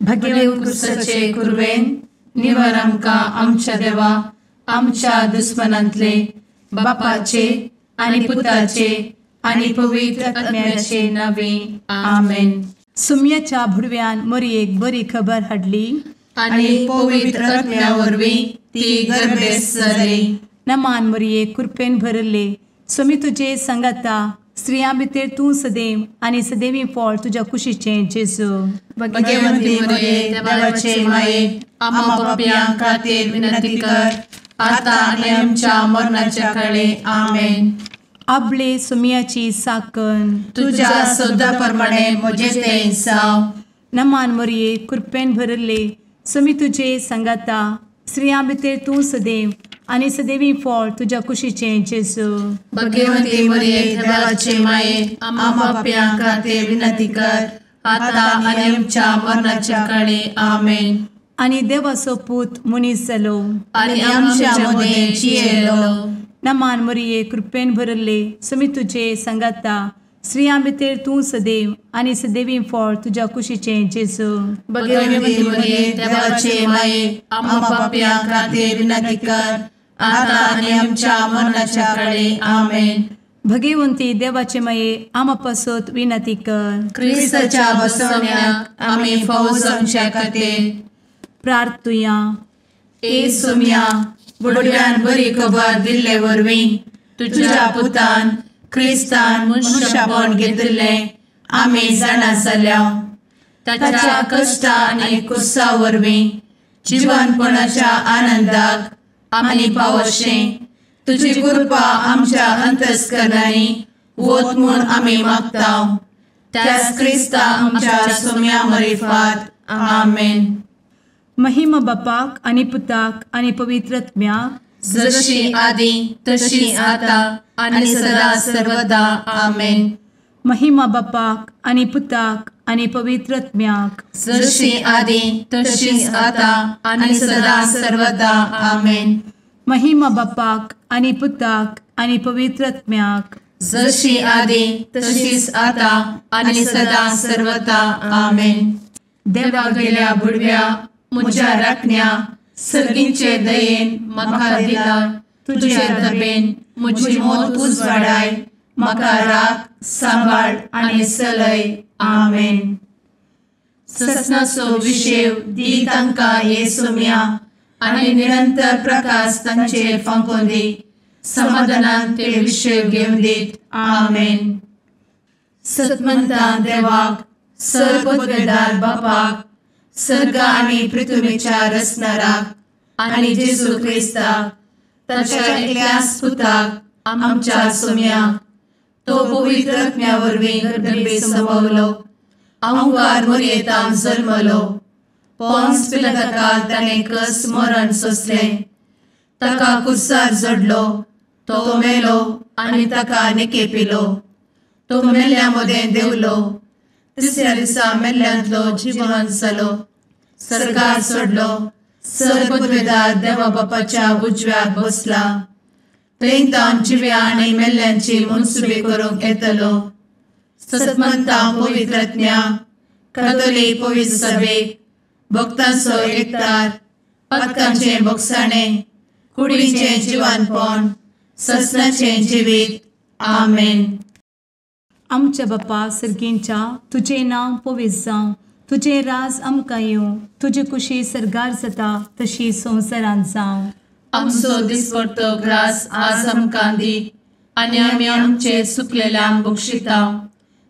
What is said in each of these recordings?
भगेवन कुर्साचे कुर्वेन निवार आमकां आमच्या देवा आमच्या दुस्मनांतले बापाचे आनी पुताचे आनी पवित्र आत्म्याचे नावे आमेन. सुम्याच्या भुडव्यान मरियेक बरी खबर हाडली आनी पवित्र आत्म्या वरवीं ती गर्भेस जाली. नमान मरियेक कृपेन भरले स्वामी तुजे संगता स्त्रियां भितर तूं सदैव आनी सदैवी फळ तुज्या कुशीचें जेजू. भगवंती मरिये देवाचे माये आम्हा पाप्यां खातीर विनंती कर आता आनी आमच्या मरणाच्या काळी आमेन. आपले सुम्याची साकन तुझ्या सोदा प्रमाणे म्हजे तें जाव. नमान मरिये कृपेन भरले स्वामी तुजे संगता स्त्रियां भितर तूं सदैव आनी सदैवी फळ तुज्या कुशीचें जेजू. भगवंती मरिये देवाचे माये आम्हा पाप्यां खातीर विनंती कर आता आनी आमच्या मरणाच्या काळी आमेन. आनी देवाचो पूत मनीस जालो आनी आमच्या मदीं जियेलो. नमान मरिये कृपेन भरले स्वामी तुजे संगता स्त्रियां भितर तूं सदैव आनी सदैवी फळ तुज्या कुशीचें जेजू. भगवंती मरिये देवाचे माये आम्हा पाप्यां खातीर विनंती कर आता आनी आमच्या मरणाच्या काळी आमेन. भगवंती देवाचे माये आमा पासत विनंती कर. क्रिस्ताच्या बसवण्याक आमी फावो जावच्या खातीर प्रार्थुया. ए सुम्या बुडव्यान बरी खबर दिल्ले वरवीं तुज्या पुतान क्रिस्तान मनशापण घेतिल्लें आमी जाणा जाल्या. ताच्या कश्टा आनी कुर्सा वरवीं जिवनपणाच्या आनंदाक आमी पावशें तुजी कृपा आमच्या अंतस्करणांनी वत म्हूण आमी मागतांव. त्याच क्रिस्ता आमच्या सुम्या मरिफात आमेन. महिमा बापाक आनी पुताक आनी पवित्र आत्म्याक जशी आदी तशी आता आनी सदा सर्वदा आमेन. महिमा बापाक आनी पुताक आनी पवित्र आत्म्याक जशी आदी तशीच आता आनी सदा सर्वदा आमेन. महिमा बापाक आनी पुताक आनी पवित्र आत्म्याक जशी आदी तशीच आता आनी सदा सर्वदा आमेन. देवा गेल्या बुडव्या म्हज्या राखण्या सर्गींचे दयेन म्हाका दिला तुजे दबेन म्हजी मोत उजवाडाय म्हाका राख सांबाळ आनी चलय आमेन. ससनाचो विशेव दी तांकां हे सुम्या आनी निरंतर प्रकाश तांचेर फांकून दी. समाधानान ते विशेव घेवन दीत आमेन. सतमंता देवाक सर्वपदवेदार बापाक सर्ग आनी पृथ्वीच्या रचणाराक आनी जेजू क्रिस्ताक ताच्या एकल्याच पुताक आमच्या सुम्याक तो पवित्र आत्म्या वरवीं गर्भे संभवलो. अंगार मरियेंतान जल्मलो. पोंस पिलाताकाल ताणें कस मरण सोंसलें. ताका कुर्सार जडलो. तो मेलो आनी ताका निकेपिलो. तो मेल्ल्या मदें देंवलो. तिसऱ्या दिसा मेल्ल्यांतलो जिवंत जालो. सर्गार चडलो. सर्वपदवेदार देवा बापाच्या उजव्याक बसला. थंयतान जिव्या आनी मेल्ल्यांची मनसुबी करूंक येतलो. सतमंता पवित्र आत्म्या कातोलीक पवित्र सभेक भक्तांचो एकठार पातकांचें भोगसाणें कुडीचें जिवनपण ससनाचें जिवीत आमेन. आमच्या बापा सर्गींच्या तुजें नांव पवित्र जावं. तुजें राज आमकां येवं. तुजी कुशी सर्गार जाता तशी संवसारांत जावं. आमचो दिसपडटो ग्रास आज आमकां दी आनी आमी आमचे चुकलेल्यांक बक्षितांव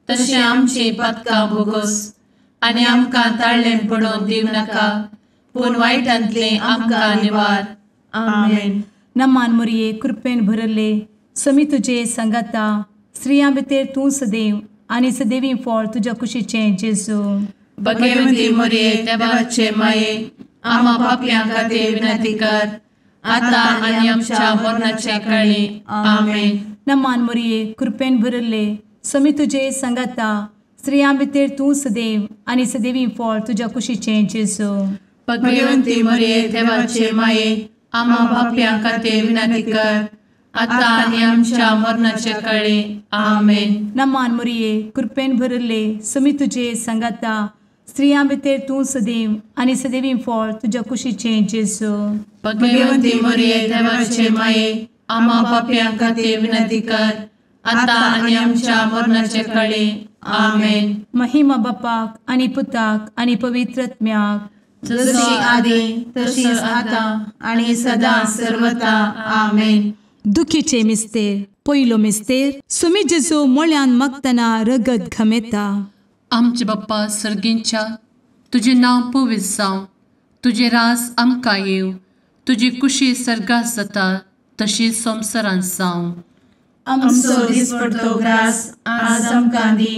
तशें आमची पातकां भोगोस आनी आमकां ताळ्ळें पडोवन दिवं नाका पूण वायटांतलें आमकां निवार आमेन. नमान मरिये कृपेन भरले स्वामी तुजे संगता स्त्रियां भितर तूं सदैव आनी सदैवी फळ तुज्या कुशीचें जेजू. भगवंती मरिये देवाचे माये आम्हा पाप्यां खातीर विनंती कर आता आनी आमच्या मरणाच्या काळी आमेन. नमान मरिये कृपेन भरले स्वामी तुजे संगता स्त्रियां भितर तूं सदैव आनी सदैवी फळ तुज्या कुशीचें जेजू. भगवंती मरिये देवाचे माये आम्हा पाप्यां खातीर विनंती कर आता आनी आमच्या मरणाच्या काळी आमेन. नमान मरिये कृपेन भरले स्वामी तुजे संगता स्त्रियां भितर तूं सदैव आनी सदैवी फळ तुज्या कुशीचें जेजू. भगवंती मरिये देवाचे माये, आम्हा पाप्यां खातीर विनंती कर, आता आनी आमच्या मरणाचे काळी. आमेन. महिमा बापाक आनी पुताक आनी पवित्रत्म्याक, जशी आदी तशीच आता आणि सदा सर्वदा. आमेन. दुखीचे मिस्तेर. पयलो मिस्तेर. सुमी जेजू मोळ्यान मागतना रगत घामेता. आमचे बाप्पा सर्गींच्या, तुझे नांव पवित्र जावं, तुझे रास आमकां येव, तुजी कुशी सर्गात जाता तशी संवसारांत जावं. आमचो दिसपडटो ग्रास आज आमकां दी,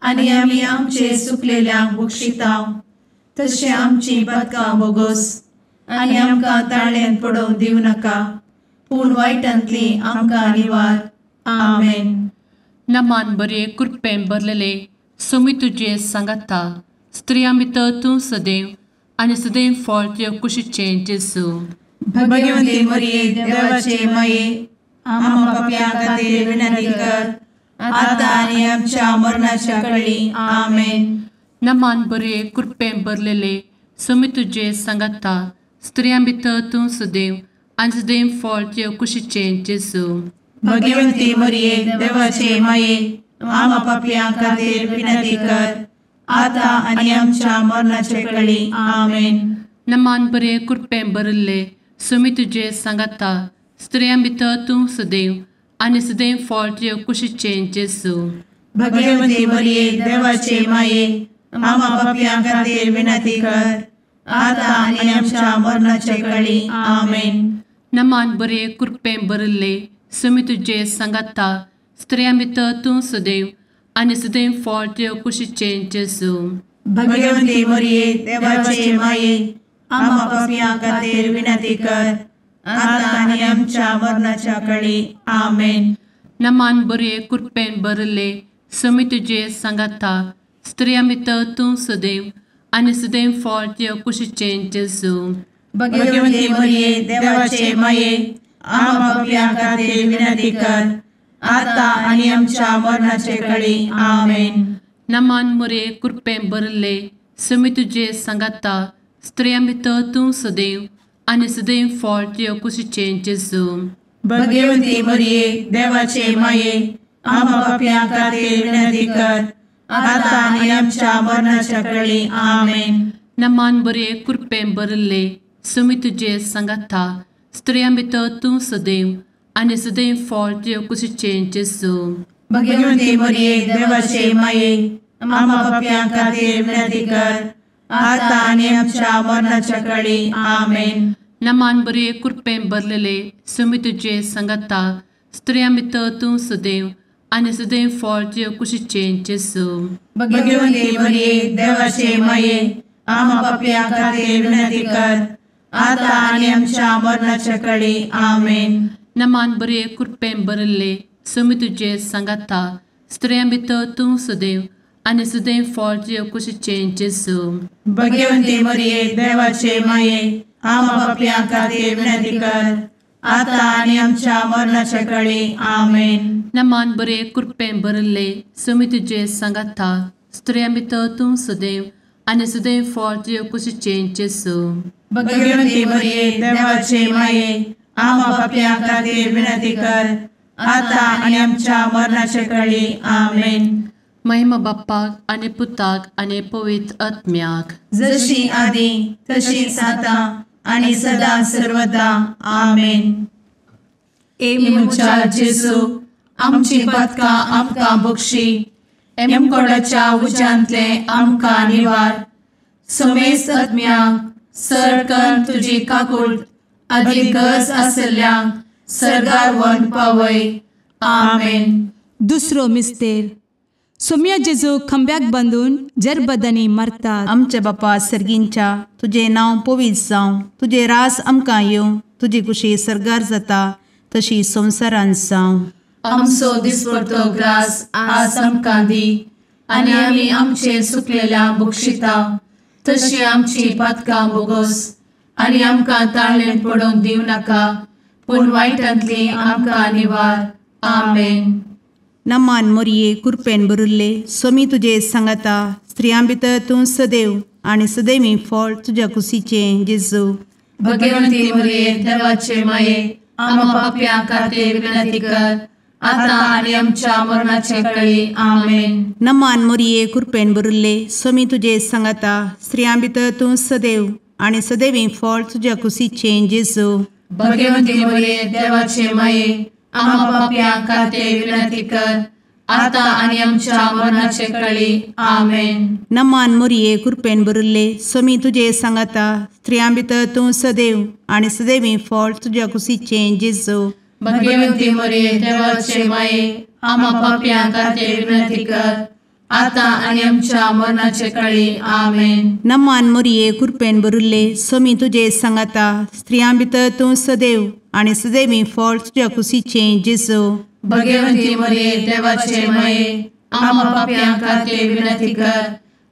आनी आमी आमचे सुकलेल्यांक बक्षितांव, तशें आमची पातकां बोगोस आनी आमकां ताळ्यान पडोवंक दिवं नाका, पूण वायटांतली आमकां निवार. आमेन. नमान बरे कृपेन भरलेले सोमी तुजे सांगाता, स्त्रियां भितर तूं सदैव आनी सदैव फळ तुज्या कुशीचें जेजू. भगवंती मरिये देवाचे माये, आम्हा पाप्यां खातीर विनंती कर, आता आनी आमच्या मरणाच्या काळी. आमेन. नमान बरे कृपेन भरलेले सोमी तुजे सांगाता, स्त्रियां भितर तूं सदैव आनी सदैव फळ तुज्या कुशीचें जेजू. भगवंती मरिये देवाचे माये, आम्हा पाप्यां खातीर विनंती कर, आता आनी आमच्या मरणाचे काळी. आमेन. नमान बरे कृपेन भरले सोमी तुजे सांगाता, स्त्रियां भितर तूं सदैव आनी सदैव फळ तुज्या कुशीचें जेजू. भगवंती मरिये देवाचे माये, आम्हा पाप्यां खातीर विनंती कर, आता आनी आमच्या मरणाचे काळी. आमेन. नमान बरे कृपेन भरले सोमी तुजे सांगाता, स्त्रियां भितर तूं सदैव आनी सदैव फळ तुज्या कुशीचें जेजू. भगवंती मरिये देवाचे माये, आम्हा पाप्यां खातीर विनंती कर, आता आनी आमच्या मरणाच्या काळी. आमेन. नमान बरे कृपेन भरले सोमी तुजे सांगाता, स्त्रियां भितर तूं सदैव आनी सदैव फळ तुज्या कुशीचें जेजू. भगवंती मरिये देवाचे माये, आम्हा पाप्यां खातीर विनंती कर, आता आनी आमच्या मरणाचे काळी. आमेन. नमान बरे कृपेन भरले सोमी तुजे सांगाता, स्त्रियां भितर तूं सदैव आनी सदैव फळ तुज्या कुशीचें जेजू. भगवंती मरिये देवाचे माये, आम्हा पाप्यां खातीर विनंती कर, आता आनी आमच्या मरणाच्या काळी. आमेन. नमान बरे कृपेन भरले सोमी तुजे सांगाता, स्त्रियां भितर तूं सदैव आनी सदैव फळ तुज्या कुशीचें जेजू. भगवंती मरिये देवाचे माये, आम्हा पाप्यां खातीर विनंती कर, आता आनी आमच्या मरणाच्या काळी. आमेन. नमान बरे कृपेन भरलेले सोमी तुजे सांगाता, स्त्रियां भितर तूं सदैव आनी सदैव फळ तुज्या कुशीचें जेजू. भगवंती मरिये देवाचे माये, आम्हा पाप्यां खातीर विनंती कर, आता आनी आमच्या मरणाच्या काळी. आमेन. नमान बरे कृपेन भरले सोमी तुजे सांगाता, स्त्रियां भितर तूं सदैव आनी सदैव फळ तुज्या कुशीचें जेजू. भगवंती मरिये देवाचे माये, आम्हा पाप्यां खातीर विनंती कर, आता आनी आमच्या मरणाच्या काळी. आमेन. नमान बरे कृपेन भरले सोमी तुजे सांगाता, स्त्रियां भितर तूं सदैव आनी सदैव फळ तुज्या कुशीचें जेजू. भगवंती मरिये देवाचे माये, आम्हा पाप्यां खातीर विनंती कर, आता आनी आमच्या मरणाच्या काळी. आमेन. महिमा बाप्पाक आनी पुताक आनी पवित्र आत्म्याक, जशी आदी तशीच आता आनी सदा सर्वदा. आमेन. ए मुचा जेजू, आमची पातकां आमकां बक्षी, एमकोडाच्या उज्यांतले आमकां निवार. समेस्त आत्म्यांक सरकन तुजी काकूट, आदी गरज आसल्यांक सर्गार व्हरून पावय. आमेन. दुसरो मिस्तेर. सोम्या जेजू खंब्याक बांदून जरबदानी मारतात. आमचे बापा सर्गींच्या, तुझे नांव पवित्र जावं, तुझे रास आमकां येवं, तुजी कुशी सर्गार जाता तशी संवसारांत जावं. आमचो दिसपडटो ग्रास आज आमकां दी, आनी आमी आमचे सुकलेल्यांक बक्षितांव, तशी आमची पातकां बोगोस आनी आमकां ताळ्यान पडोवंक दिवं नाका, पूण वायटांतली आमकां निवार. आमेन. नमान मोरये कृपेन भरुल्ले सोमी तुजे सांगाता, स्त्रियां भितर तूं सदैव आणि सदैवी फळ तुझ्या कुशीचें जेजू. भगवंती मरिये देवाचे माये आम्हा पाप्यां खातीर विनंती कर आता आणि आमच्या मरणाचे काळी आमेन. नमान मोरये कृपेन भरिल्ले स्वामी तुजे सांगाता स्त्रियां भितर तूं सदैव आणि सदैवी फळ तुझ्या कुशीचें जेजू. भगवंती मरिये देवाचे माये आम्हा पाप्यां खातीर विनंती कर आता आणि आमच्या मरणाचे काळी आमेन. नमान मोरये कृपेन भरिल्ले स्वामी तुजे सांगाता स्त्रियां भितर तूं सदैव आणि सदैवी फळ तुझ्या कुशीचें जेजू. भगवंती मरिये देवाचे माये आम्हा पाप्यां खातीर विनंती कर आता आणि आमच्या मरणाचे काळी आमेन. नमान मोरये कृपेन भरिल्ले स्वामी तुजे सांगाता स्त्रियां भितर तूं सदैव आणि सदैवी फळ तुझ्या कुशीचें जेजू. भगवंती मरिये देवाचे माये आम्हा पाप्यां खातीर विनंती कर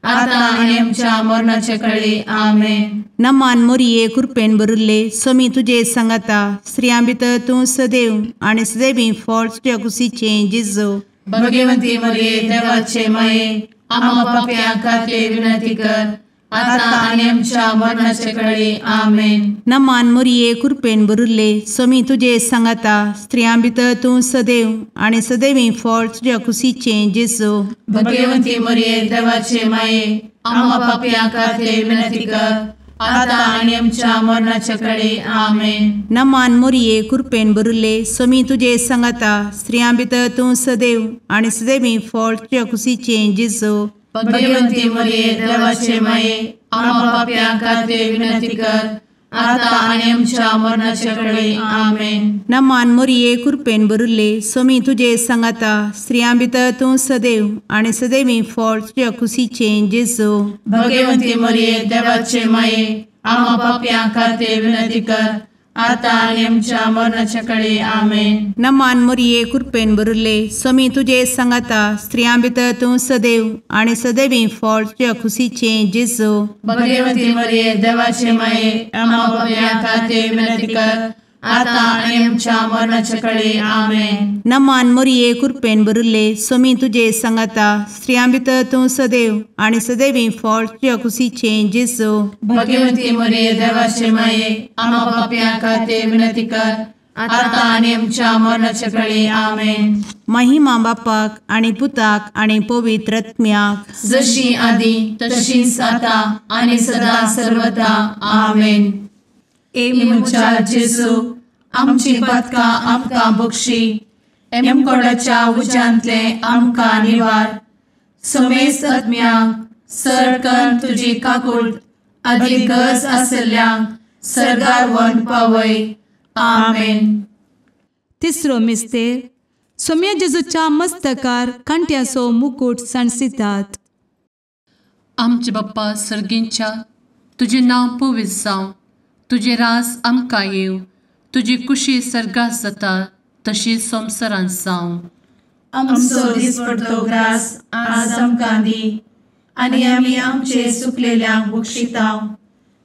आता आणि आमच्या मरणाचे काळी आमेन. नमान मोरये कृपेन भरिल्ले स्वामी तुजे सांगाता स्त्रियां भितर तूं सदैव आणि सदैवी फळ तुझ्या कुशीचें जेजू. भगवंती मरिये देवाचे माये आम्हा पाप्यां खातीर विनंती कर आता आणि आमच्या मरणाचे काळी आमेन. नमान मोरये कृपेन भरिल्ले स्वामी तुजे सांगाता स्त्रियां भितर तूं सदैव आणि सदैवी फळ तुझ्या कुशीचें जेजू. भगवंती मरिये देवाचे माये आम्हा पाप्यां खातीर विनंती कर आता आणि आमच्या मरणाचे काळी आमेन. नमान मोरये कृपेन भरिल्ले स्वामी तुजे सांगाता स्त्रियां भितर तूं सदैव आणि सदैवी फळ तुझ्या कुशीचें जेजू. भगवंती मरिये देवाचे माये आम्हा पाप्यां खातीर विनंती कर आता आणि आमच्या मरणाचे काळी आमेन. नमान मोरये कृपेन भरिल्ले स्वामी तुजे सांगाता स्त्रियां भितर तूं सदैव आणि सदैवी फळ तुझ्या कुशीचें जेजू. भगवंती मरिये देवाचे माये आम्हा पाप्यां खातीर विनंती कर आता आणि आमच्या मरणाच्या काळी आमेन. नमान मोरये कृपेन भरिल्ले स्वामी तुजे सांगाता स्त्रियां भितर तूं सदैव आणि सदैवी फळ तुझ्या कुशीचें जेजू. भगवंती मरिये देवाचे माये आम्हा पाप्यां खातीर विनंती कर आता आणि आमच्या मरणाच्या काळी आमेन. नमान मोरये कृपेन भरिल्ले स्वामी तुजे सांगाता स्त्रियां भितर तूं सदैव आणि सदैवी फळ तुझ्या कुशीचें जेजू. भगवंती मरिये देवाचे माये आम्हा पाप्यां खातीर विनंती कर आता आणि आमच्या मरणाच्या काळी आमेन. महिमा बापाक आणि पुताक आणि पवित्र आत्म्याक जशी आधी तशीच आता आणि सदा सर्वदा आमेन. एमच्या जेजू आमची पदकां आमकां बक्षी एमकोडाच्या उज्यांतले आमकां निवार. समेस्त आत्म्यांक सरकन तुजी काकूट अधिक गरज आसल्ल्यांक सरगार व्हरून पावय. आमेन. तिसरो मिस्तेर सोम्या जेजूच्या मस्तकार कांट्याचो मुकुट सणसितात. आमचे बाप्पा सर्गींच्या तुझे नांव पवित्र जावं तुझे रास आमकां येव तुजी कुशी सर्गास जाता तशी संवसारांत जावं. आमचो दिसपडटो ग्रास आज आमकां दी आनी आमी आमचे सुकलेल्यांक बक्षितांव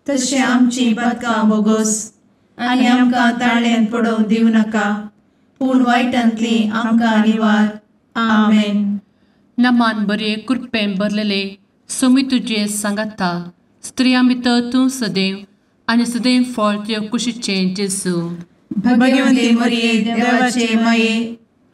तशें आमची पदकां बोगोस आनी आमकां ताळ्यान पडोवंक दिवं नाका पूण वायटांतली आमकां निवार. आमेन. नमान बरे कृपेन भरलेले सोमी तुजे सांगाता स्त्रियां भितर तूं सदैव आनी सदैव फळ तुज्या कुशीचें जेजू. भगवंती मरिये देवाचे माये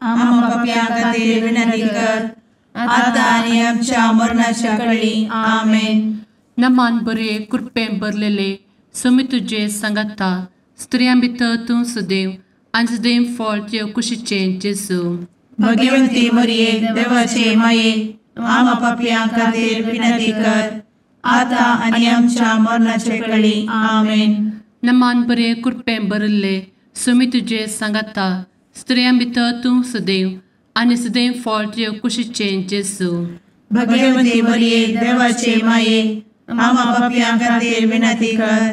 आम्हा पाप्यां खातीर विनंती कर आता आनी आमच्या मरणाच्या काळी आमेन. नमान बरे कृपेन भरलेले सोमी तुजे सांगाता स्त्रियां भितर तूं सदैव आनी सदैव फळ तुज्या कुशीचें जेजू. भगवंती मरिये देवाचे माये आम्हा पाप्यां खातीर विनंती कर आता आनी आमच्या मरणाचे काळी आमेन. नमान बरे कृपेन भरले सोमी तुजे सांगाता स्त्रियां भितर तूं सदैव आनी सदैव फळ तुज्या कुशीचें जेजू. भगवंती मरिये देवाचे माये आम्हा पाप्यां खातीर विनंती कर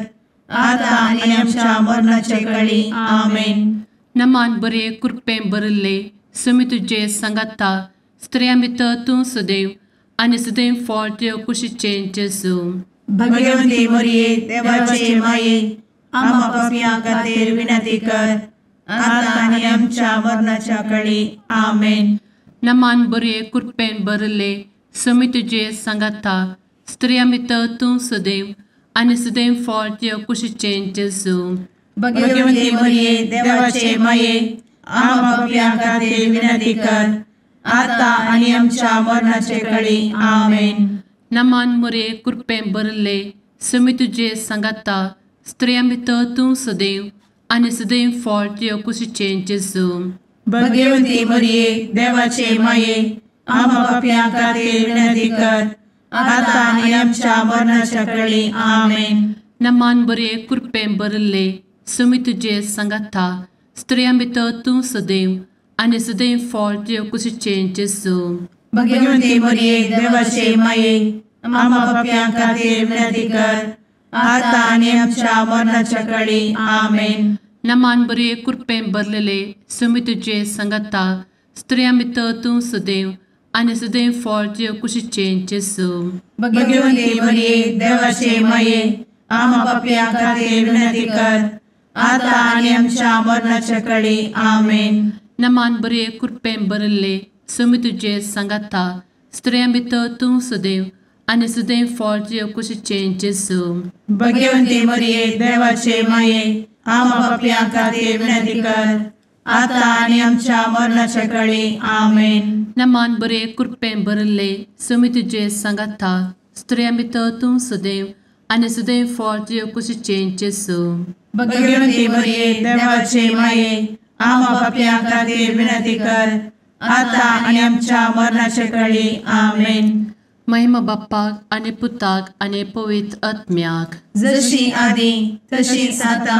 आता आनी आमच्या मरणाचे काळी आमेन. नमान बरे कृपेन भरले सोमी तुजे सांगाता स्त्रियां भितर तूं सदैव आनी सदैव फळ तुज्या कुशीचें जेजू. भगवंती मरिये देवाचे माये आम्हा पाप्यां खातीर विनंती कर आता आनी आमच्या मरणाच्या काळी आमेन. नमान बरे कृपेन भरले सुमी तुजे सांगाता स्त्रियां भितर तूं सदैव आनी सदैव फळ तुज्या कुशीचें जेजू भगवंती मरिये देवाचे माये आम्हा पापियां खातीर विनंती कर आता आनी आमच्या मरणाचे काळी आमेन. नमान मोरे कृपें भरले सुमी तुजे सांगाता स्त्रियां भितर तूं सदैव आनी सदैव फळ तुज्या कुशीचें जेजू भगवंती मरिये देवाचे माये आम्हा पापियां खातीर विनंती कर आता आनी आमच्या मरणाच्या काळी आमेन. नमान बरे कृपें भरले सुमी तुजे सांगाता स्त्रियां भितर तूं सदैव आनी सदैव फळ तुज्या कुशीचें जेजू भगवंती मरिये देवाचे माये आम्हा पापियां खातीर विनंती कर आता आनी आमच्या मरणाच्या काळी आमेन. नमान बरे कृपें भरलेले सुमी तुजे सांगाता स्त्रियां भितर तूं सदैव आनी सदैव फळ तुज्या कुशीचें जेजू भगवंती मरिये देवाचे माये आम्हा पापियां खातीर विनंती कर आता आनी आमच्या मरणाच्या काळी आमेन. नमान बरे कृपें भरले सुमी तुजे सांगाता स्त्रियां भितर तूं सदैव आनी सदैव फळ तुज्या कुशीचें जेजू भगवंती मरिये देवाचे माये आम्हा पापियां खातीर विनंती कर आता आनी आमच्या मरणाच्या काळी आमेन. नमान बरे कृपें भरले सुमी तुजे सांगाता स्त्रियां भितर तूं सदैव आनी सदैव फळ तुज्या कुशीचें जेजू भगवंती मरिये देवाचे माये आम्हा पापियां खातीर विनंती कर आता आनी आमच्या मरणाच्या काळी आमेन. महिमा बाप्पाक आनी पुताक आनी पवित्र आत्म्याक जशी आदी तशीच आता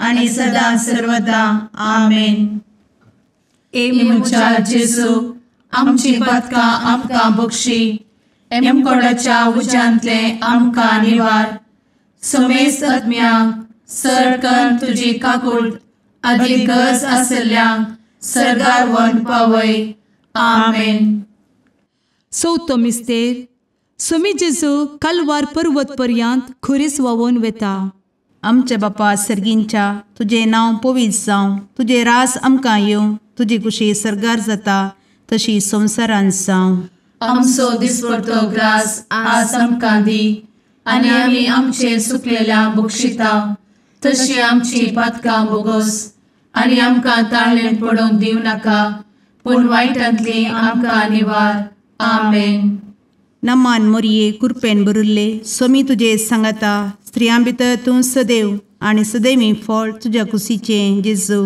आनी सदा सर्वदा आमेन. मुचा जेजू आमची पदकां आमकां बक्षी एमकोडाच्या उज्यांतले आमकां निवार समेस्त आत्म्यांक सरकन तुजी काकूट अधिक गरज आसल्यांक सरगार व्हरून पावय. आमेन. चवथो मिस्तेर सुमी जेजू कलवार पर्वत पर्यंत खुरीस व्हांवून वेता. आमचे बापा सर्गींच्या तुझे नांव पवित्र जावं, तुझे रास आमकां येवं, तुजी कुशी सरगार जाता तशी संवसारांत जावं. आमचो दिसपडटो ग्रास आज आमकां दी आनी आमी आमचे सुकलेल्यांक बक्षिता तशी आमची पातकां बोगोस आनी आमकां ताळ्ळेन पडोवंक दिवं नाका पूण वायटांतली आमकां निवार. आमेन. नमान मोरये कृपेन भरिल्ले सोमी तुजे सांगाता स्त्रियां भितर तूं सदैव आनी सदैवी फळ तुज्या कुशीचें जेजू.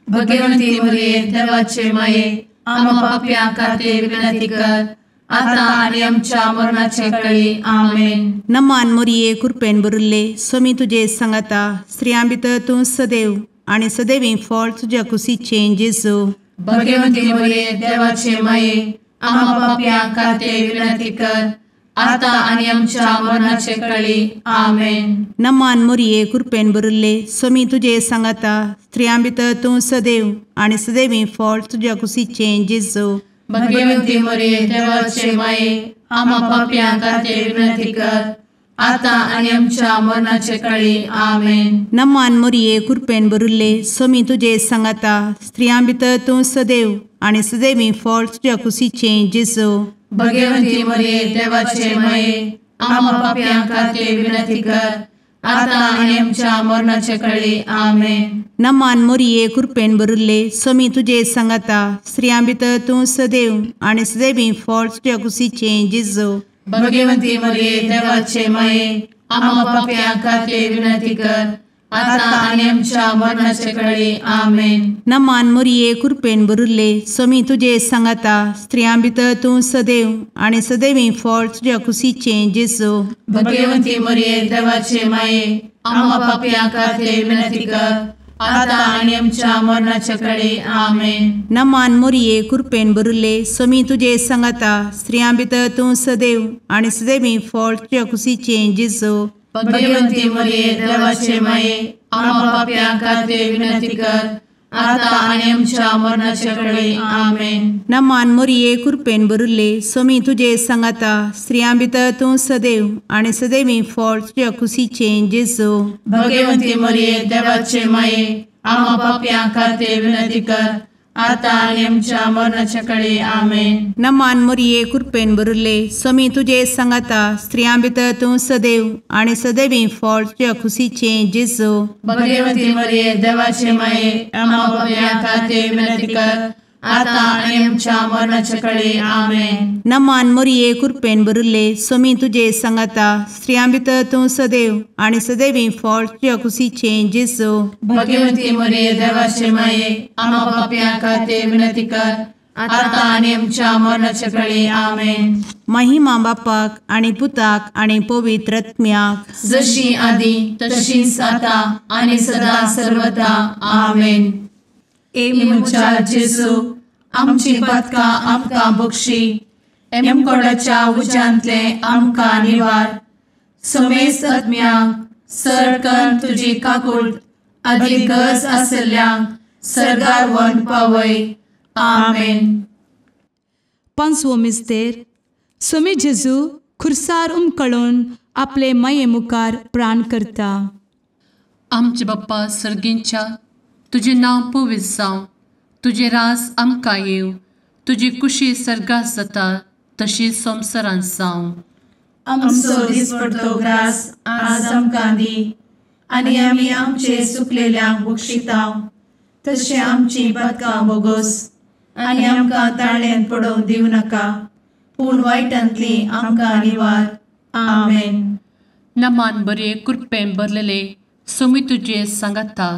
भगवंती मरिये देवाचे माये आमकां पाप्यां खातीर विनंती कर आता आनी आमच्या मरणाचे काळी. आमेन. नमान मोरये कृपेन भरिल्ले सोमी तुजे सांगाता स्त्रियां भितर तूं सदैव आनी सदैवी फळ तुज्या कुशीचें जेजू. भगवंती मरिये देवाचे माये आमकां पाप्यां खातीर विनंती कर आता आनी आमच्या मरणाचे काळी. आमेन. नमान मोरये कृपेन भरिल्ले सोमी तुजे सांगाता स्त्रियां भितर तूं सदैव आनी सदैवी फळ तुज्या कुशीचें जेजू. भगवंती मरिये देवाचे माये आमकां पाप्यां खातीर विनंती कर आता आनी आमच्या मरणाचे काळी. आमेन. नमान मोरये कृपेन भरिल्ले सोमी तुजे सांगाता स्त्रियां भितर तूं सदैव आनी सदैवी फळ तुज्या कुशीचें जेजू. भगवंती मरिये देवाचे माये आमकां पाप्यां खातीर विनंती कर आता आनी आमच्या मरणाचे काळी. आमेन. नमान मोरये कृपेन भरिल्ले सोमी तुजे सांगाता स्त्रियां भितर तूं सदैव आनी सदैवी फळ तुज्या कुशीचें जेजू. भगवंती मरिये देवाचे माये आमकां पाप्यां खातीर विनंती कर आता आनी आमच्या मरणाचे काळी. आमेन. नमान मोरये कृपेन भरिल्ले सोमी तुजे सांगाता स्त्रियां भितर तूं सदैव आनी सदैवी फळ तुज्या कुशीचें जेजू. भगवंती मरिये देवाचे माये आमकां पाप्यां खातीर विनंती कर आता आनी आमच्या मरणाचे काळी. आमेन. नमान मोरये कृपेन भरिल्ले सोमी तुजे सांगाता स्त्रियां भितर तूं सदैव आनी सदैवी फळ तुज्या कुशीचें जेजू. भगवंती मरिये देवाचे माये आमकां पाप्यां खातीर विनंती कर आता आनी आमच्या मरणाचे काळी. आमेन. नमान मोरये कृपेन भरिल्ले सोमी तुजे सांगाता स्त्रियां भितर तूं सदैव आनी सदैवी फळ तुज्या कुशीचें जेजू. भगवंती मरिये देवाचे माये आमकां पाप्यां खातीर विनंती कर आता आणि आमच्या मरणाच्या काळी आमेन. नमान मोरये कृपेन बरुले स्वामी तुझे सांगाता स्त्रियां भितर तूं सदैव आणि सदैवी फळ तुझ्या खुशीचे जेजू. भगवती मरिये देवाचे माये आम्हा पापियां खातीर विनंती कर, आता आणि आमच्या मरणाच्या काळी आमेन. नमान मोरये कृपेन बरुले स्वामी तुझे सांगाता स्त्रियां भितर तूं सदैव आणि सदैवी फळ तुझ्या खुशीचे जेजू. भगवती मरिये देवाचे माये आम्हा पापियां खातीर विनंती कर, आता आणि आमच्या मरणाच्या काळी आमेन. महिमा बापाक आणि पुताक आणि पवित्र आत्म्याक जशी आधी तशीच आता आणि सदा सर्वदा आमेन. एमुच्या जेजू आमची पदकां आमकां बक्षी, एमकोडाच्या उज्यांतले आमकां निवार. समेस्त आत्म्यांक सरकन तुजी काकूट अधिक गरज आसल्ल्यांक सर्गार व्हरून पावय. आमेन. पांचवो मिस्तेर. स्वामी जेजू खुर्सार उमकळून आपले माये मुखार प्राण करता. आमचे बाप्पा सर्गींच्या तुझे नांव पवित्र जावं, तुझे रास आमकां येव, तुजी कुशी सर्गास जाता तशी संवसारांत जावं. आमचो दिसपडटो ग्रास आज आमकां दी, आनी आमी आमचे सुकलेल्यांक बक्षितांव. तशें आमची पदकां बोगोस आनी आमकां ताळ्यान पडोवंक दिवं नाका, पूण वायटांतली आमकां निवार. आमेन. नमान बरे कृपेन भरलेले स्वामी तुझे सांगाता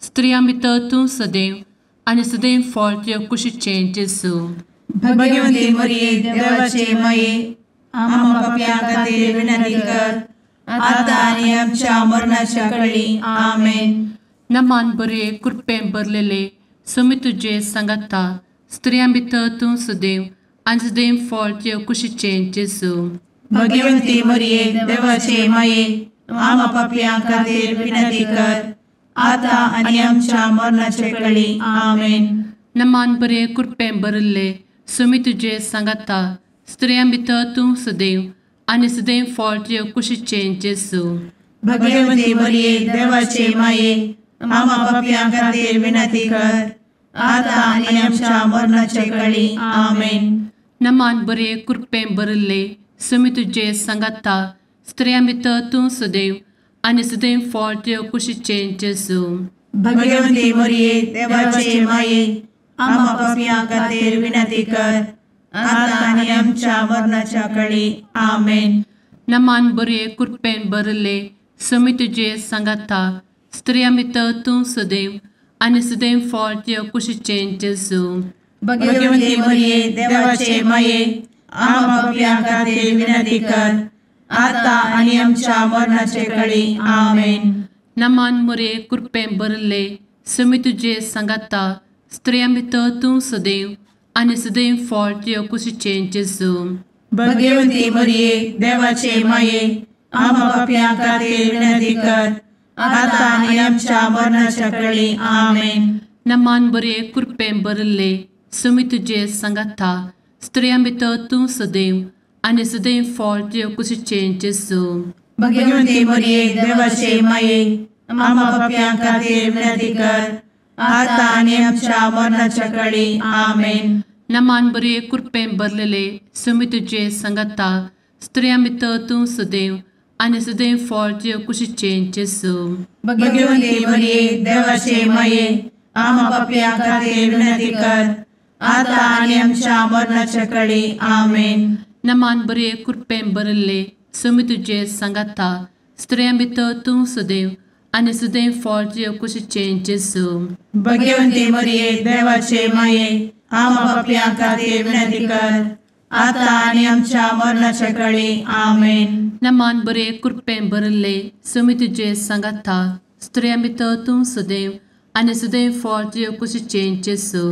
स्त्रियां भितर तूं सदैव आणि सदैव फळ तुझ्या कुशीचे जेजू. भगवती मरिये देवाचे माये आम्हा पापियां खातीर विनंती कर, आता आनी आमच्या मरणाच्या काळी आमेन. नमान बरे कृपेन भरलेले स्वामी तुझे सांगाता स्त्रियां भितर तूं सदैव आणि सदैव फळ तुझ्या कुशीचे जेजू. भगवती मरिये देवाचे माये आम्हा पापियां खातीर विनंती कर, आता आनी आमच्या मरणाच्या काळी आमेन. नमान बरे कृपेन भरले स्वामी तुझे सांगाता स्त्रियां भितर तूं सदैव आणि सदैव फळ तुझ्या कुशीचे जेजू. भगवती मरिये देवाचे माये आम्हा पापियां खातीर विनंती कर, आता आनी आमच्या मरणाच्या काळी आमेन. नमान बरे कृपेन भरले स्वामी तुझे सांगाता स्त्रियां भितर तूं सदैव आणि सदैव फळ तुझ्या कुशीचे जेजू. भगवती मरिये देवाचे माये आम्हा पापियां खातीर विनंती कर, आता आनी आमच्या मरणाच्या काळी आमेन. नमान बरे कृपेन भरले स्वामी तुझे सांगाता स्त्रियां भितर तूं सदैव आणि सदैव फळ तुझ्या कुशीचे जेजू. भगवती मरिये देवाचे माये आम्हा पापियां खातीर विनंती कर, आता आनी आमच्या मरणाच्या काळी आमेन. नमान बरे कृपेन भरले स्वामी तुझे सांगाता स्त्रियां भितर तूं सदैव आणि सदैव फळ तुझ्या कुशीचे जेजू. भगवती मरिये देवाचे माये आम्हा पापियां खातीर विनंती कर, आता आनी आमच्या मरणाच्या काळी आमेन. नमान बरे कृपेन भरले स्वामी तुझे सांगाता स्त्रियां भितर तूं सदैव आणि सदैव फळ तुझ्या कुशीचे जेजू. भगवती मरिये देवाचे माये आम्हा पापियां खातीर विनंती कर, आता आनी आमच्या मरणाच्या काळी आमेन. नमान बरे कृपेन भरलेले स्वामी तुझे सांगाता स्त्रियां भितर तूं सदैव आणि सदैव फळ तुझ्या कुशीचे जेजू. भगवती मरिये देवाचे माये आम्हा पापियां खातीर विनंती कर, आता आनी आमच्या मरणाच्या काळी आमेन. नमान बरे कृपेन भरले स्वामी तुझे सांगाता स्त्रियां भितर तूं सदैव आणि सदैव फळ तुझ्या कुशीचे जेजू. भगवती मरिये देवाचे माये आम्हा पापियां खातीर विनंती कर, आता आनी आमच्या मरणाच्या काळी आमेन. नमान बरे कृपेन भरले स्वामी तुझे सांगाता स्त्रियां भितर तूं सदैव आणि सदैव फळ तुझ्या कुशीचे जेजू.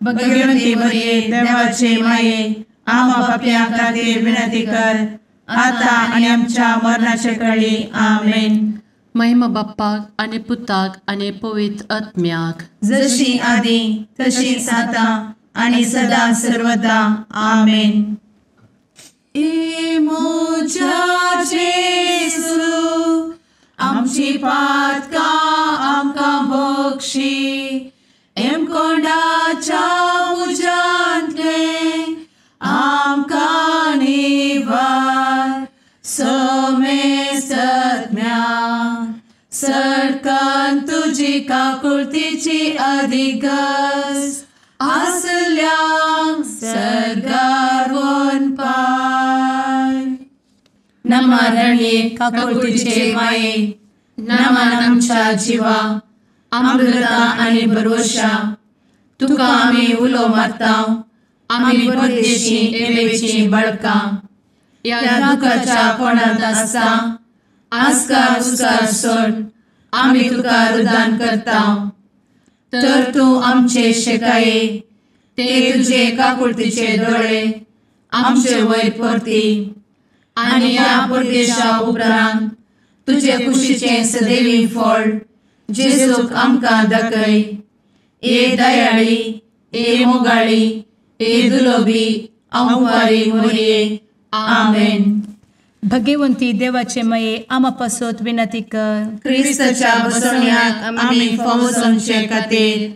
भगवती मरिये देवाचे माये आम्हा पापियां खातीर विनंती कर, आता आनी आमच्या मरणाच्या काळी आमेन. महिमा बाप्पाक आणि पुताक आणि पवित्र आत्म्याक जशी आधी तशीच आता आणि सदा सर्वदा आमेन. मोजा जेसू आमची पातकां आमकां बक्षी, एम कोंडाच्या काकुळतीची अधिगस आसल्या सरगार वन पाय नमारणी काकुळतीचे माये नमान आमच्या जीवा अमृता आणि भरोशा तुका आम्ही उलो मारता आम्ही परदेशी येवेची बळका या दुःखाच्या कोणात असता आस्कार उस्कार सोड आम्ही तुका रुदान करता तर तू आमचे शेकाये ते तुझे काकुळतीचे डोळे आमचे वयर परती आणि या परदेशा उपरांत तुझे कुशीचे सदैवी फळ जेजूक आमकां दाखय ए दयाळी ए मोगाळी ए दुलोबी अंवारी मोरये आमेन. भगवंती देवाचे मये आमा पासत विनंती कर. क्रिस्ताच्या बसवण्याक आम्ही फावो समचे खातीर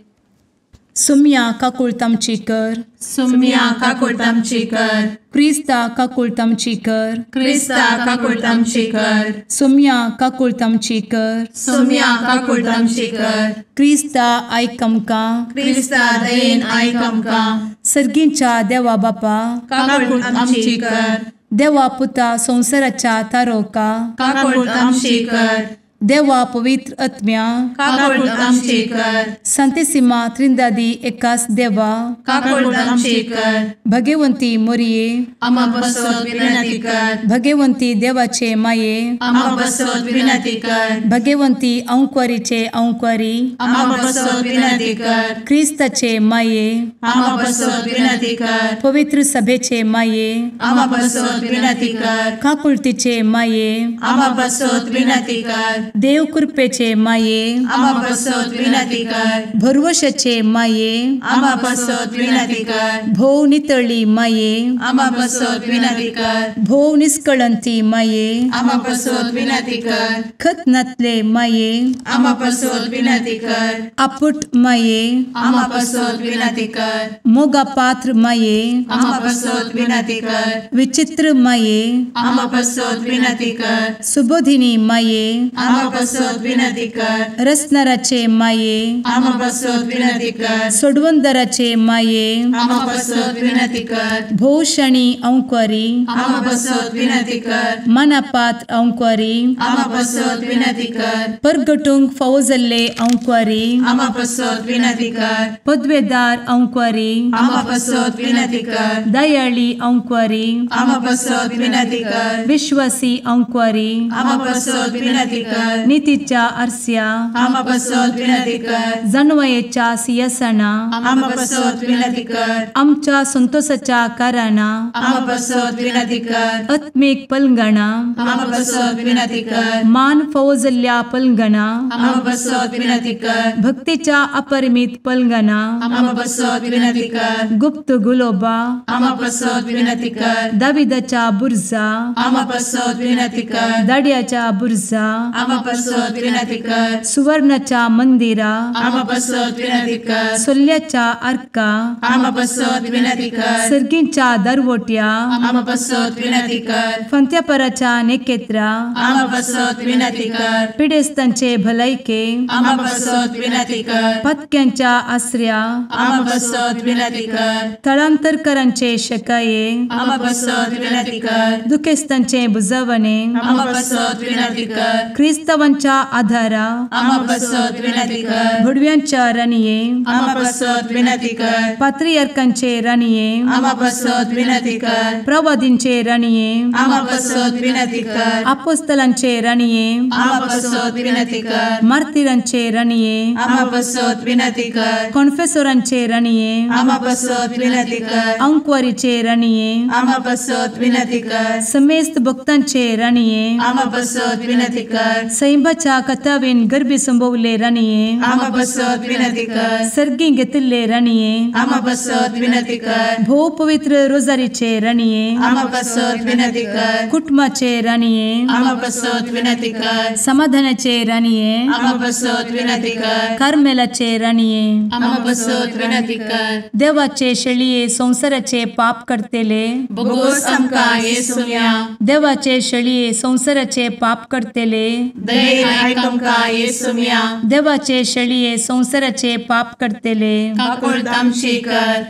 सुम्या काकुळतामची कर. सुम्या काकुळतामची कर. क्रिस्ता काकुळतामची कर. क्रिस्ता काकुळतामची कर. सुम्या काकुळतामची कर. सुम्या काकुळतामची कर. क्रिस्ता आयक आमकां. क्रिस्ता दयेन आयक आमकां. सर्गींच्या देवा बापा काकुळतामची कर. देवा पुता संसाराच्या तारोका काकुळतामची कर. देवा पवित्र आत्म्या काकुळतामची कर. सांतेसिमा त्रिंदादी एकाच देवा काकुळतामची कर. भगवंती मोरये आमा बसवत विनंती कर. भगवंती देवाचे माये आमा बसवत विनंती कर. भगवंती अंक्वारीचे अंक्वारी आमा बसवत विनंती कर. ख्रिस्ताचे माये आमा बसवत विनंती कर. पवित्र सभेचे माये आमा बसवत विनंती कर. काकुळतीचे माये आमा बसवत विनंती कर. देव कृपेचे माये आमा बसवत विनंती कर. भरवशाचे माये आमा बसवत विनंती कर. भोव नितळी माये आमा बसवत विनंती कर. भोव निष्कळंती माये आमा बसवत विनंती कर. खतनातले माये आमा बसवत विनंती कर. आपुट माये आमा बसवत विनंती कर. मोगा पात्र माये आमा बसवत विनंती कर. विचित्र माये आमा बसवत विनंती कर. सुबोधिनी माये आमा बसवत विनंती कर. रसनाराचे माये आमा बसवत विनंती कर. सोडवंदराचे माये आमा बसवत विनंती कर. भोषणी अंक्वारी आमा बसवत विनंती कर. मनापात्र अंक्वारी आमा बसवत विनंती कर. परगटूंक फावो जाल्ले अंक्वारी आमा बसवत विनंती कर. पदवेदार अंक्वारी आमा बसवत विनंती कर. दयाळी अंक्वारी आमा बसवत विनंती कर. विश्वासी अंक्वारी आमा बसवत विनंती कर. नीतीच्या आरस्या आमा बसवत विनंती कर. जाणवायेच्या सिंहासना आमा बसवत विनंती कर. आमच्या संतोषाच्या कारणा आमा बसवत विनंती कर. आत्मिक पलंगणा आमा बसवत विनंती कर. मान फावो जाल्ल्या पलंगणा आमा बसवत विनंती कर. भक्तीच्या अपरिमित पलंगणा आमा बसवत विनंती कर. गुप्त गुलोबा आमा बसवत विनंती कर. दाविदाच्या बुर्जा आमा बसवत विनंती कर. दाड्याच्या बुर्जा आमा बसवत विनंती कर. सुवर्णाच्या मंदिरा आमा बसवत विनंती कर. सोल्ल्याच्या अर्का आमा बसवत विनंती कर. सर्गींच्या दरवोट्या आमा बसवत विनंती कर. फंत्यापराच्या नेकेत्रा आमा बसवत विनंती कर. पिडेस्तांचे भलायके आमा बसवत विनंती कर. पत्क्यांच्या आसऱ्या आमा बसवत विनंती कर. तळांतरकरांचे शेकाये आमा बसवत विनंती कर. दुखेस्तांचे बुजावणे आमा बसवत विनंती कर. ख्रिस्तवांच्या आधारा आमा बसवत विनंती कर. भडव्यांच्या राणीये आमा बसवत विनंती कर. पात्रियार्कांचे राणीये आमा बसवत विनंती कर. प्रवादींचे राणीये आमा बसवत विनंती कर. अपोस्तलांचे राणीये आमा बसवत विनंती कर. मार्तिरांचे राणीये आमा बसवत विनंती कर. कॉन्फेसोरांचे राणीये आमा बसवत विनंती कर. अंक्वारीचे राणीये आमा बसवत विनंती कर. समेस्त भक्तांचे राणीये आमा बसवत विनंती कर. सैंबाच्या कथावेन गर्भी संभवले राणीये आमा बसवत विनंती कर. सर्गी घेतले राणीये आमा बसवत विनंती कर. भो पवित्र रोजारीचे राणीये आमा बसवत विनंती कर. कुटुंबाचे राणीये आमा बसवत विनंती कर. समाधानाचे राणीये आमा बसवत विनंती कर. कार्मेलाचे राणीये आमा बसवत विनंती कर. देवाचे शेळिये संसाराचे पाप करतेले बोगोस आमकां येसूया. देवाचे शेळिये संसाराचे पाप करतेले दये आयक आमकां येसू मिया देवाचे शेळये संवसाराचे पाप करतेले काकूळ आमची कर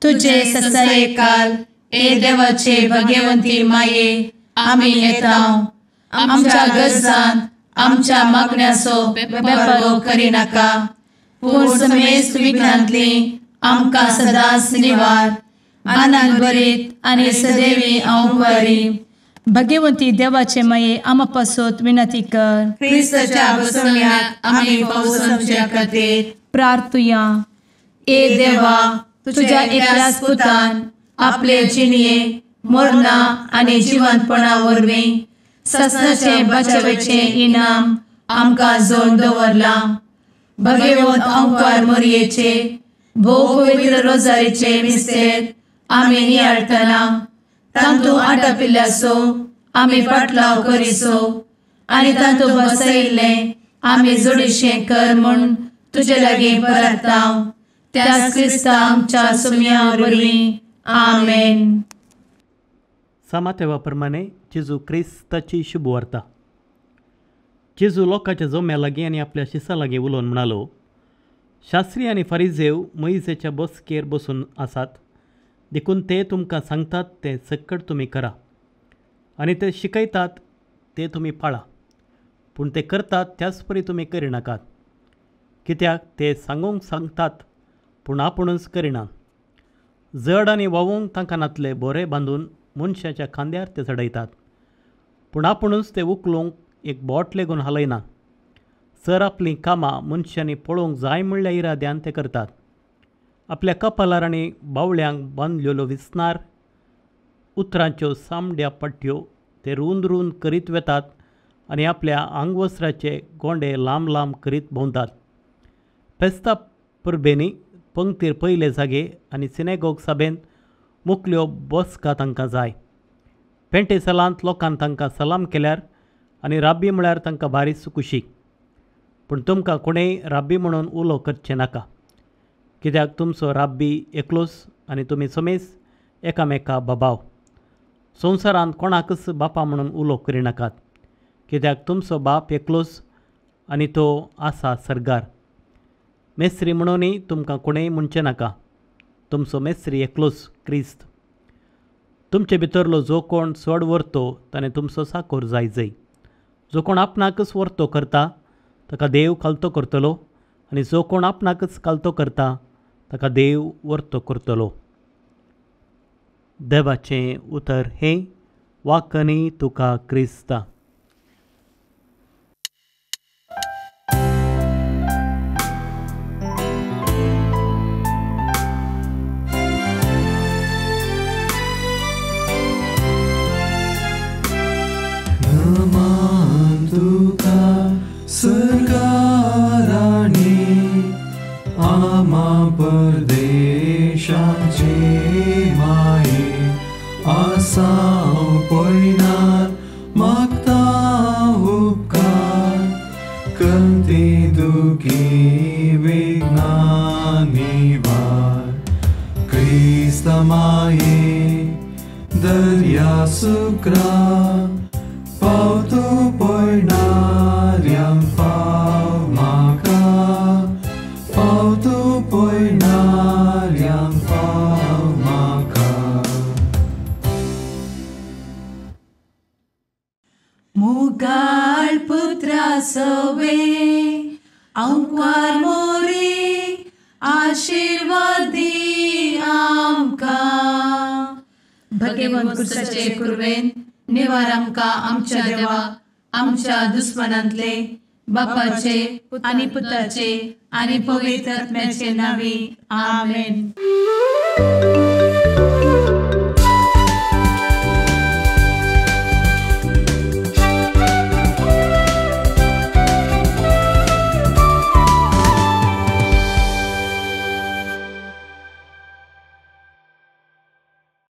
तुझे ससाये काल ए देवाचे भगवंती माये आमी येता आमच्या गरजांत आमच्या मागण्याचो बेपारो करी नाका पूण समेस्त विघ्नांतली आमकां सदांच निवार आनंद बरीत आनी सदैवी आंवकारी भगवंती देवाचे माये आमा पासत विनंती कर क्रिस्ताच्या बसवण्यात आमी पावस आमच्या खातीर प्रार्थुया ए देवा तुझ्या एकल्याच पुतान आपले जिणये मरणा आनी जिवंतपणा वरवीं ससनाचे बचावेचे इनाम आमकां जोड दवरला भगवंत आंवकार मोरयेचे भोव पवित्र रोजारीचे मिस्तेर आमी नियाळटना तांतू आटापिल्ल्याचो आमी पाटलाव करिसो आनी तांतू बसयिल्ले आमी जोडीशें कर म्हूण तुजे लागीं परतांव त्याच क्रिस्ता आमच्या सुम्या वरवीं आमेन. सामातेवाप्रमाणे जेजू क्रिस्ताची शुभ वार्ता. जेजू लोकांच्या जम्या लागीं आनी आपल्या शिसा लागीं उलोवन म्हणालो, शास्त्री आनी फारिजेव मोइजेच्या बसकेर बसून आसात, देखून ते तुमकां सांगतात ते सक्कट तुमी करा आनी ते शिकयतात ते तुमी पाळा, पूण ते करतात त्याच परी तुमी करिनाकात. कित्याक ते सांगूंक सांगतात पूण आपुणूच करिना. जड आनी वावूंक तांकां नातले बोरे बांदून मनशाच्या खांद्यार ते चडयतात, पूण आपुणूच ते उखलूंक एक बोट लेगून हालयना. सर आपलीं कामां मनशांनी पळोवंक जाय म्हणल्या इराद्यान ते करतात. आपल्या कपालार आनी बावळ्यांक बांदलेल्यो विसनार उतरांच्यो सामड्या पट्ट्यो ते रुंद रुंद करीत वेतात आनी आपल्या आंगवस्त्राचे गोंडे लांब लांब करीत भोंवतात. फेस्ता परबेनी पंक्तीर पयले जागे आनी सिनेगोग सभेंत मुखल्यो बसका तांकां जाय. पेंटे सलांत लोकान तांकां सलाम केल्यार आनी राब्बी म्हळ्यार तांकां बारीच खुशी. पूण तुमकां कोणेय राब्बी म्हणून उलो करचें नाका, कित्याक तुमचो राब्बी एकलोच आनी तुमी समेज एकामेका बाबाव. संवसारांत कोणाकच बापा म्हणून उलो करिनाकात, कित्याक तुमचो बाप एकलोच आनी तो आसा सर्गार. मेस्त्री म्हणूनय तुमकां कोणेय म्हणचें नाका, तुमचो मेस्त्री एकलोच क्रिस्त. तुमचे भितरलो जो कोण चड वर्तो ताणें तुमचो साकोर जाय. जो कोण आपणाकच वर्तो करता ताका देव कालतो करतलो, आनी जो कोण आपणाकच कालतो करता ताका देव वर्तो करतलो. देवाचें उतर हें, वाकनी तुका क्रिस्ता. सरकाराने आमा परदेशाचे माये आसां पयनार मागता उपकार कंती दुखी विघ्नांनी वार. क्रिस्त माये दर्या सुक्रा पावतो पयणाऱ्यांक पाव म्हाका, पावतो पयणाऱ्यांक पाव म्हाका. मुगाळ पुत्रा सवे आंवकार मोरी आशीर्वाद दी आमकां. भगवंत क्रुसाचे कुरवेन निवार आमकां आमच्या देवा आमच्या दुस्मनांतले बापाचे आनी पुताचे आनी पवित्र आत्म्याचे नांवी आमेन.